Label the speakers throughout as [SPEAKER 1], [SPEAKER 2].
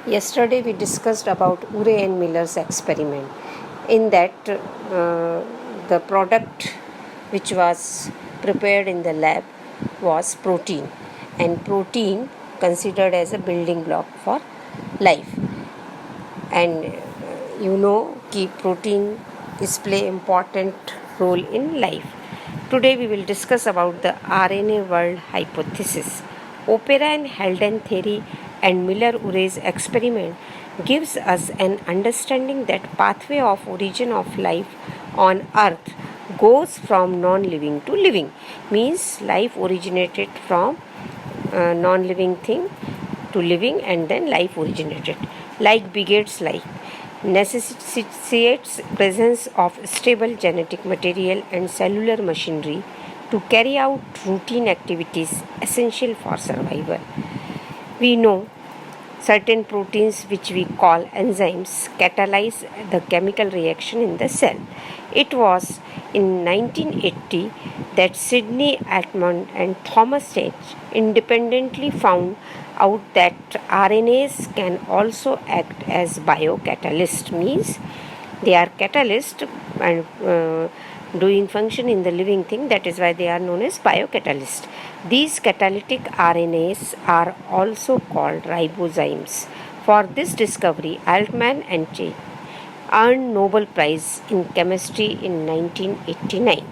[SPEAKER 1] Yesterday we discussed about Urey and Miller's experiment. In that, the product which was prepared in the lab was protein, and protein considered as a building block for life. And key protein is play important role in life. Today we will discuss about the RNA world hypothesis. Opera and Haldane theory and Miller-Urey's experiment gives us an understanding that pathway of origin of life on earth goes from non-living to living, means life originated from non-living thing to living, and then life originated. Like begets like, necessitates presence of stable genetic material and cellular machinery to carry out routine activities essential for survival. We know certain proteins, which we call enzymes, catalyze the chemical reaction in the cell. It was in 1980 that Sidney Altman and Thomas H. independently found out that RNAs can also act as biocatalyst, means they are catalyst and doing function in the living thing. That is why they are known as biocatalyst. These catalytic RNAs are also called ribozymes. For this discovery, Altman and Ch. earned Nobel Prize in Chemistry in 1989.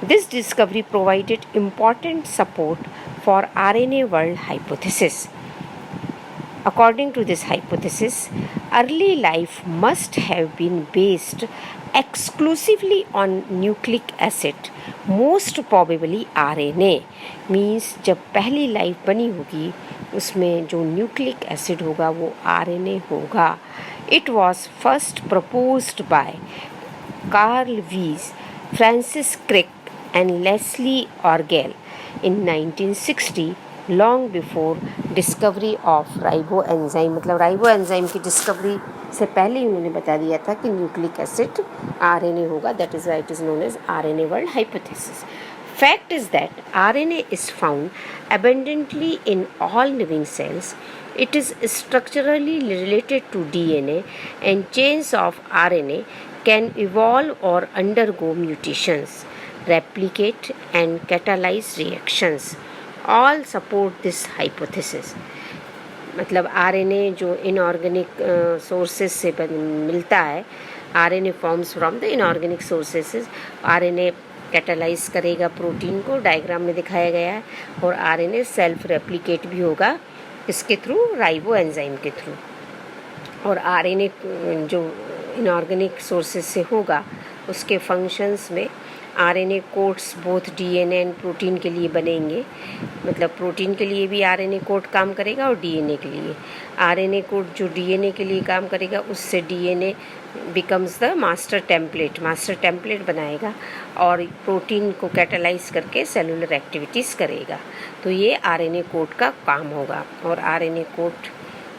[SPEAKER 1] This discovery provided important support for RNA world hypothesis. According to this hypothesis, early life must have been based exclusively on nucleic acid, most probably RNA. Means जब पहली life बनी होगी उसमें जो nucleic acid होगा वो RNA होगा. It was first proposed by Carl Woese, Francis Crick and Leslie Orgel in 1960, long before discovery of ribozyme. मतलब राइबो एंजाइम की डिस्कवरी से पहले ही उन्होंने बता दिया था कि न्यूक्लिक एसिड RNA होगा. That is why it is known as RNA world hypothesis. Fact is that RNA is found abundantly in all living cells. It is structurally related to DNA, and chains of RNA can evolve or undergo mutations, replicate, and catalyze reactions. All support this hypothesis. मतलब RNA जो inorganic sources से मिलता है, RNA forms from the inorganic sources. RNA catalyse करेगा protein को, diagram में दिखाया गया है, और RNA सेल्फ रेप्लिकेट भी होगा इसके थ्रू, राइबो एंजाइम के थ्रू. और RNA जो इनऑर्गेनिक सोर्सेज से होगा उसके फंक्शंस में RNA codes both DNA and protein के लिए बनेंगे. मतलब प्रोटीन के लिए भी RNA कोड काम करेगा और DNA के लिए. RNA कोड जो DNA के लिए काम करेगा उससे DNA becomes the master template बनाएगा और प्रोटीन को कैटालाइज करके सेलुलर एक्टिविटीज़ करेगा. तो ये RNA कोड का काम होगा. और RNA कोड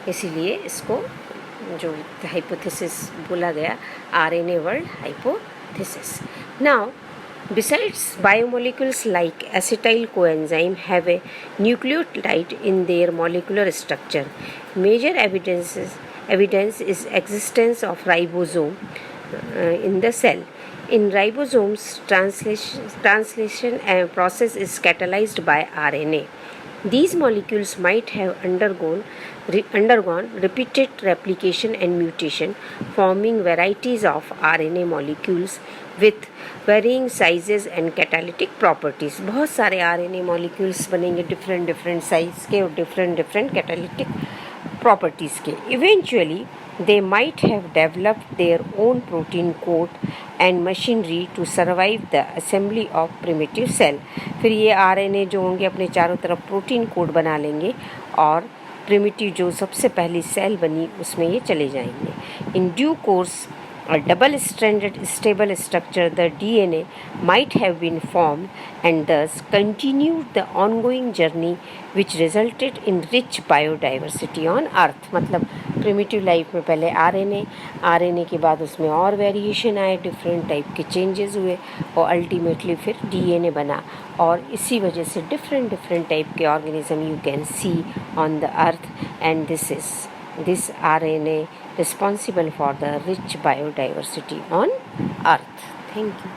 [SPEAKER 1] इसीलिए इसको जो हाइपोथेसिस बोला गया, RNA world hypothesis. Now besides, biomolecules like acetyl coenzyme have a nucleotide in their molecular structure. Major evidence is existence of ribosome in the cell. In ribosomes, translation process is catalyzed by RNA. These molecules might have undergone repeated replication and mutation, forming varieties of RNA molecules with varying sizes and catalytic properties. बहुत सारे RNA molecules बनेंगे different size के और different catalytic properties के. Eventually, they might have developed their own protein code and machinery to survive the assembly of primitive cell. फिर ये RNA जो होंगे अपने चारों तरफ प्रोटीन कोड बना लेंगे और प्रिमिटिव जो सबसे पहली सेल बनी उसमें ये चले जाएंगे. In due course a double-stranded stable structure, the DNA, might have been formed and thus continued the ongoing journey which resulted in rich biodiversity on earth. मतलब प्रिमिटिव लाइफ में पहले RNA के बाद उसमें और वेरिएशन आए, डिफरेंट टाइप के changes हुए और अल्टीमेटली फिर DNA बना. और इसी वजह से डिफरेंट टाइप के organism you can see on the earth. And this is this RNA responsible for the rich biodiversity on Earth. Thank you.